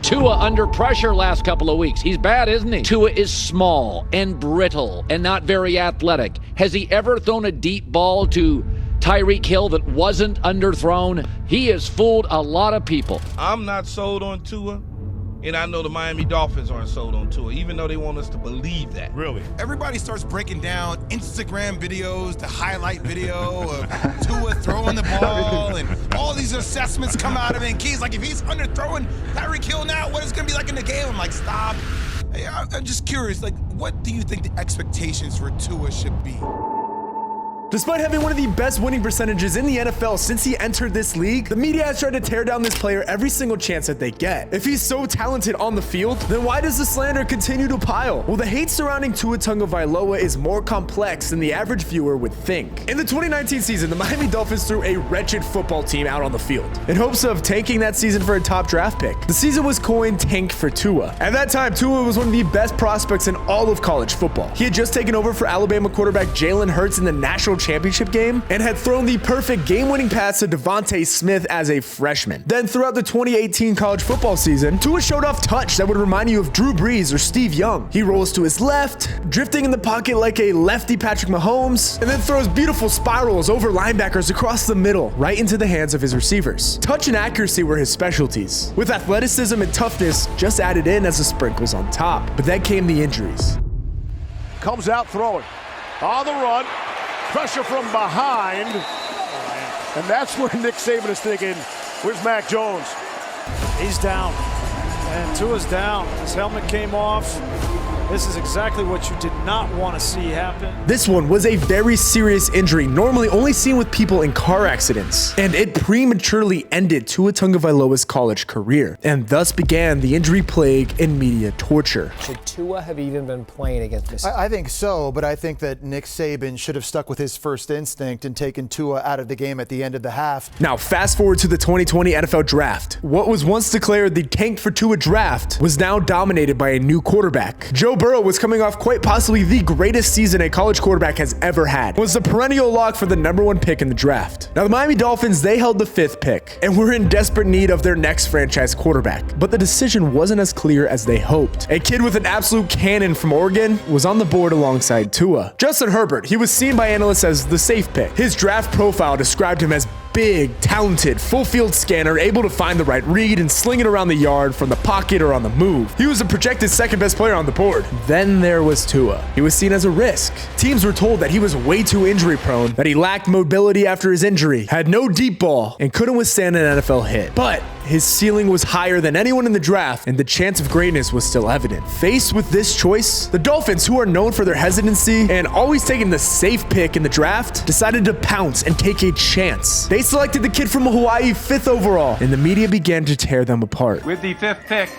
Tua under pressure last couple of weeks. He's bad, isn't he? Tua is small and brittle and not very athletic. Has he ever thrown a deep ball to Tyreek Hill that wasn't underthrown? He has fooled a lot of people. I'm not sold on Tua, and I know the Miami Dolphins aren't sold on Tua, even though they want us to believe that. Really? Everybody starts breaking down Instagram videos, the highlight video of Tua throwing the ball, and all these assessments come out of it. And Key's like, if he's underthrowing Tyreek Hill now, what is it going to be like in the game? I'm like, stop. Hey, I'm just curious, like, what do you think the expectations for Tua should be? Despite having one of the best winning percentages in the NFL since he entered this league, the media has tried to tear down this player every single chance that they get. If he's so talented on the field, then why does the slander continue to pile? Well, the hate surrounding Tua Tagovailoa is more complex than the average viewer would think. In the 2019 season, the Miami Dolphins threw a wretched football team out on the field in hopes of tanking that season for a top draft pick. The season was coined Tank for Tua. At that time, Tua was one of the best prospects in all of college football. He had just taken over for Alabama quarterback Jalen Hurts in the national championship game and had thrown the perfect game-winning pass to Devontae Smith as a freshman. Then throughout the 2018 college football season, Tua showed off touch that would remind you of Drew Brees or Steve Young. He rolls to his left, drifting in the pocket like a lefty Patrick Mahomes, and then throws beautiful spirals over linebackers across the middle, right into the hands of his receivers. Touch and accuracy were his specialties, with athleticism and toughness just added in as the sprinkles on top. But then came the injuries. Comes out throwing. On the run. Pressure from behind. And that's where Nick Saban is thinking, where's Mac Jones? He's down. And Tua's down. His helmet came off. This is exactly what you did not want to see happen. This one was a very serious injury, normally only seen with people in car accidents, and it prematurely ended Tua Tagovailoa's college career, and thus began the injury plague and media torture. Should Tua have even been playing against Mississippi? I think so, but I think that Nick Saban should have stuck with his first instinct and taken Tua out of the game at the end of the half. Now, fast forward to the 2020 NFL Draft. What was once declared the Tank for Tua draft was now dominated by a new quarterback. Joe Burrow was coming off quite possibly the greatest season a college quarterback has ever had. Was the perennial lock for the #1 pick in the draft. Now, the Miami Dolphins, they held the 5th pick and were in desperate need of their next franchise quarterback. But the decision wasn't as clear as they hoped. A kid with an absolute cannon from Oregon was on the board alongside Tua. Justin Herbert, he was seen by analysts as the safe pick. His draft profile described him as big, talented, full field scanner, able to find the right read and sling it around the yard from the pocket or on the move. He was the projected second best player on the board. Then there was Tua. He was seen as a risk. Teams were told that he was way too injury prone, that he lacked mobility after his injury, had no deep ball, and couldn't withstand an NFL hit. But his ceiling was higher than anyone in the draft, and the chance of greatness was still evident. Faced with this choice, the Dolphins, who are known for their hesitancy and always taking the safe pick in the draft, decided to pounce and take a chance. They selected the kid from Hawaii 5th overall, and the media began to tear them apart. With the 5th pick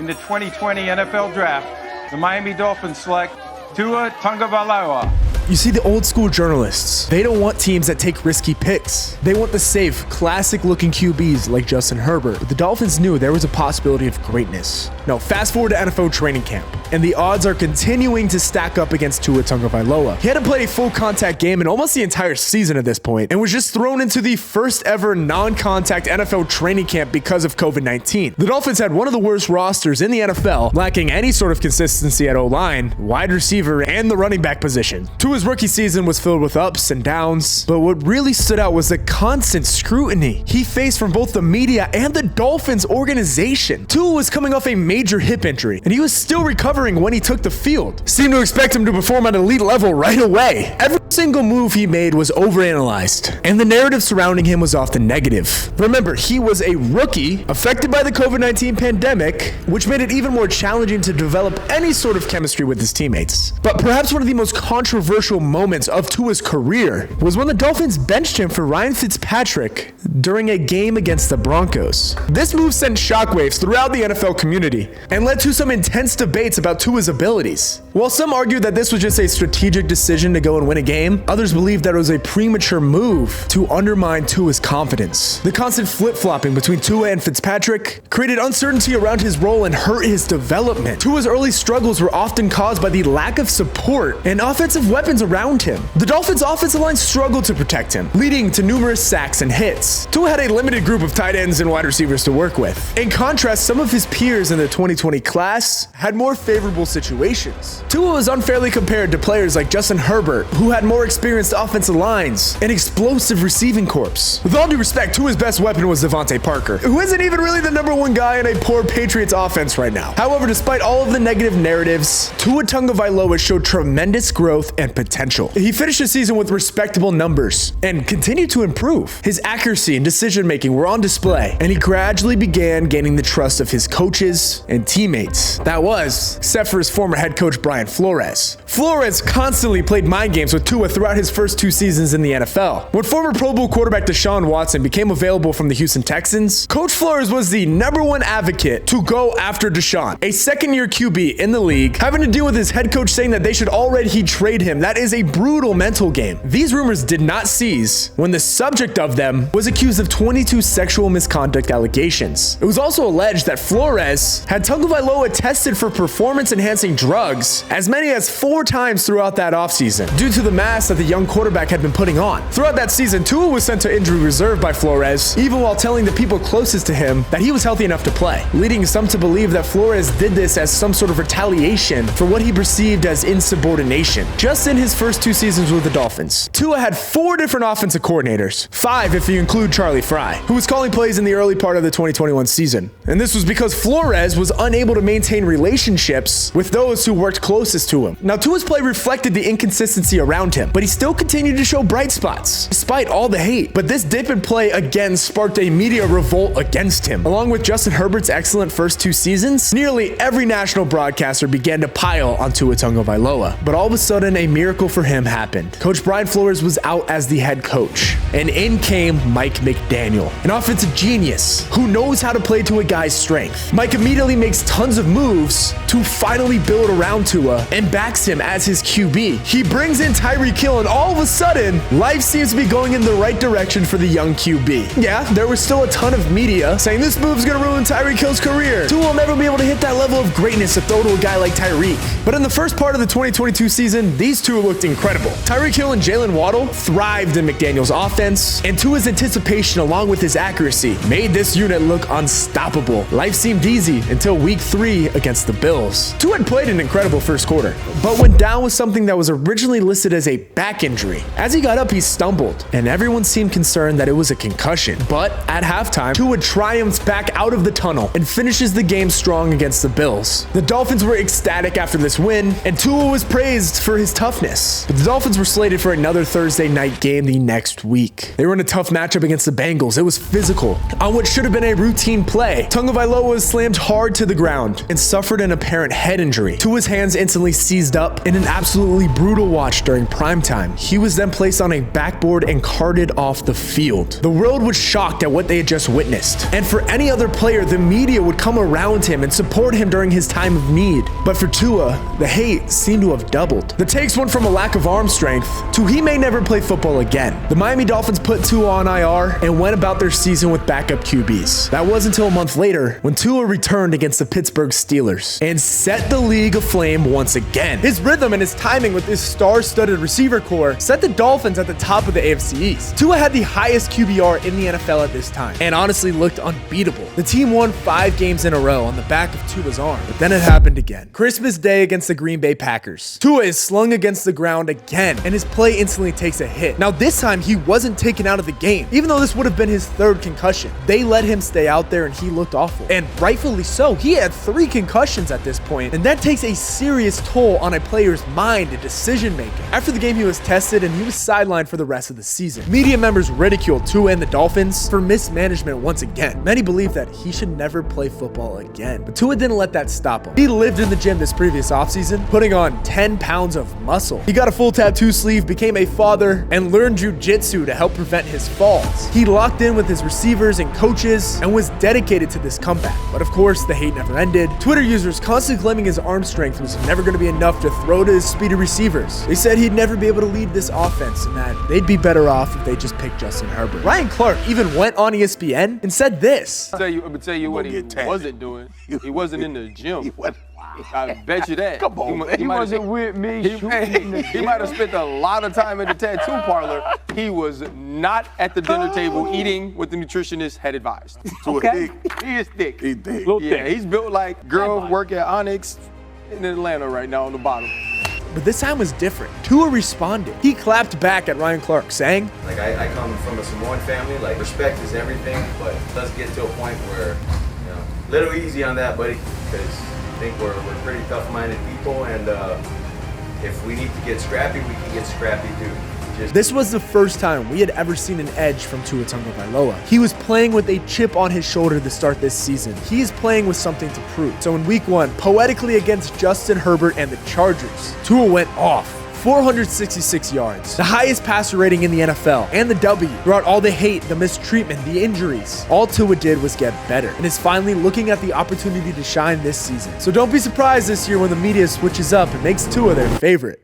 in the 2020 NFL Draft, the Miami Dolphins select Tua Tagovailoa. You see, the old school journalists, they don't want teams that take risky picks. They want the safe, classic-looking QBs like Justin Herbert. But the Dolphins knew there was a possibility of greatness. Now, fast forward to NFL training camp, and the odds are continuing to stack up against Tua Tagovailoa. He hadn't played a full contact game in almost the entire season at this point, and was just thrown into the first ever non-contact NFL training camp because of COVID-19. The Dolphins had one of the worst rosters in the NFL, lacking any sort of consistency at O-line, wide receiver, and the running back position. Tua's rookie season was filled with ups and downs, but what really stood out was the constant scrutiny he faced from both the media and the Dolphins organization. Tua was coming off a major hip injury, and he was still recovering when he took the field. Seemed to expect him to perform at elite level right away. Every single move he made was overanalyzed, and the narrative surrounding him was often negative. Remember, he was a rookie affected by the COVID-19 pandemic, which made it even more challenging to develop any sort of chemistry with his teammates. But perhaps one of the most controversial moments of Tua's career was when the Dolphins benched him for Ryan Fitzpatrick during a game against the Broncos. This move sent shockwaves throughout the NFL community and led to some intense debates about Tua's abilities. While some argued that this was just a strategic decision to go and win a game, others believed that it was a premature move to undermine Tua's confidence. The constant flip-flopping between Tua and Fitzpatrick created uncertainty around his role and hurt his development. Tua's early struggles were often caused by the lack of support and offensive weapons around him. The Dolphins' offensive line struggled to protect him, leading to numerous sacks and hits. offense. Tua had a limited group of tight ends and wide receivers to work with. In contrast, some of his peers in the 2020 class had more favorable situations. Tua was unfairly compared to players like Justin Herbert, who had more experienced offensive lines and explosive receiving corps. With all due respect, Tua's best weapon was Devontae Parker, who isn't even really the #1 guy in a poor Patriots offense right now. However, despite all of the negative narratives, Tua Tagovailoa showed tremendous growth and potential. He finished the season with respectable numbers and continued to improve. His accuracy and decision-making were on display, and he gradually began gaining the trust of his coaches and teammates. That was, except for his former head coach Brian Flores. Flores constantly played mind games with Tua throughout his first 2 seasons in the NFL. When former Pro Bowl quarterback Deshaun Watson became available from the Houston Texans, Coach Flores was the #1 advocate to go after Deshaun, a second-year QB in the league, having to deal with his head coach saying that they should already trade him. That is a brutal mental game. These rumors did not cease when the subject of them was accused of 22 sexual misconduct allegations. It was also alleged that Flores had Tagovailoa tested for performance-enhancing drugs as many as 4 times throughout that offseason due to the mask that the young quarterback had been putting on. Throughout that season, Tua was sent to injury reserve by Flores, even while telling the people closest to him that he was healthy enough to play, leading some to believe that Flores did this as some sort of retaliation for what he perceived as insubordination. Just in his first 2 seasons with the Dolphins, Tua had 4 different offensive coordinators, 5 if you include Charlie Frye, who was calling plays in the early part of the 2021 season. And this was because Flores was unable to maintain relationships with those who worked closest to him. Now, Tua's play reflected the inconsistency around him, but he still continued to show bright spots, despite all the hate. But this dip in play again sparked a media revolt against him. Along with Justin Herbert's excellent first 2 seasons, nearly every national broadcaster began to pile on Tua Tagovailoa. But all of a sudden, a miracle for him happened. Coach Brian Flores was out as the head coach, and in came Mike McDaniel, an offensive genius who knows how to play to a guy's strength. Mike immediately makes tons of moves to finally build around Tua and backs him as his QB. He brings in Tyreek Hill, and all of a sudden, life seems to be going in the right direction for the young QB. Yeah, there was still a ton of media saying this move's gonna ruin Tyreek Hill's career. Tua will never be able to hit that level of greatness to throw to a guy like Tyreek. But in the first part of the 2022 season, these two looked incredible. Tyreek Hill and Jalen Waddle thrived in McDaniel's offense, and Tua's anticipation along with his accuracy made this unit look unstoppable. Life seemed easy until week 3 against the Bills. Tua had played an incredible first quarter, but went down with something that was originally listed as a back injury. As he got up, he stumbled, and everyone seemed concerned that it was a concussion. But at halftime, Tua triumphs back out of the tunnel and finishes the game strong against the Bills. The Dolphins were ecstatic after this win, and Tua was praised for his toughness. But the Dolphins were slated for another Thursday night game the next week. They were in a tough matchup against the Bengals. It was physical. On what should have been a routine play, Tagovailoa was slammed hard to the ground and suffered an apparent head injury. Tua's hands instantly seized up in an absolutely brutal watch during primetime. He was then placed on a backboard and carted off the field. The world was shocked at what they had just witnessed. And for any other player, the media would come around him and support him during his time of need. But for Tua, the hate seemed to have doubled. The takes went from a lack of arm strength to he may never play football again. The Miami Dolphins put Tua on IR and went about their season with backup QBs. That was until a month later when Tua returned against the Pittsburgh Steelers and set the league aflame once again. His rhythm and his timing with his star-studded receiver core set the Dolphins at the top of the AFC East. Tua had the highest QBR in the NFL at this time and honestly looked unbeatable. The team won 5 games in a row on the back of Tua's arm, but then it happened again. Christmas Day against the Green Bay Packers. Tua is slung against the ground again, and his play instantly takes a hit. Now this time he wasn't taken out of the game, even though this would have been his 3rd concussion. They let him stay out there and he looked awful, and rightfully so. He had 3 concussions at this point, and that takes a serious toll on a player's mind and decision making. After the game, he was tested and he was sidelined for the rest of the season. Media members ridiculed Tua and the Dolphins for mismanagement once again. Many believe that he should never play football again, but Tua didn't let that stop him. He lived in the gym this previous offseason, putting on 10 pounds of muscle. He got a full tattoo sleeve, became a father, and learned jiu-jitsu to help prevent his falls. He locked in with his receivers and coaches and was dedicated to this comeback. But of course, the hate never ended. Twitter users constantly claiming his arm strength was never going to be enough to throw to his speedy receivers. They said he'd never be able to lead this offense and that they'd be better off if they just picked Justin Herbert. Ryan Clark even went on ESPN and said this. I'm gonna tell you what he wasn't doing. He wasn't in the gym. I bet you that. Come on, he wasn't with me. He might have spent a lot of time at the tattoo parlor, he was not at the dinner table eating what the nutritionist had advised. Okay. He is thick. He's thick. Yeah, he's built like girl work at Onyx in Atlanta right now on the bottom. But this time was different. Tua responded. He clapped back at Ryan Clark, saying, Like, I come from a Samoan family. Like, respect is everything, but let's get to a point where, you know, little easy on that, buddy, because I think we're pretty tough-minded people, and if we need to get scrappy, we can get scrappy too. This was the first time we had ever seen an edge from Tua Tagovailoa. He was playing with a chip on his shoulder to start this season. He is playing with something to prove. So in week 1, poetically against Justin Herbert and the Chargers, Tua went off. 466 yards, the highest passer rating in the NFL, and the W. Throughout all the hate, the mistreatment, the injuries, all Tua did was get better and is finally looking at the opportunity to shine this season. So don't be surprised this year when the media switches up and makes Tua their favorite.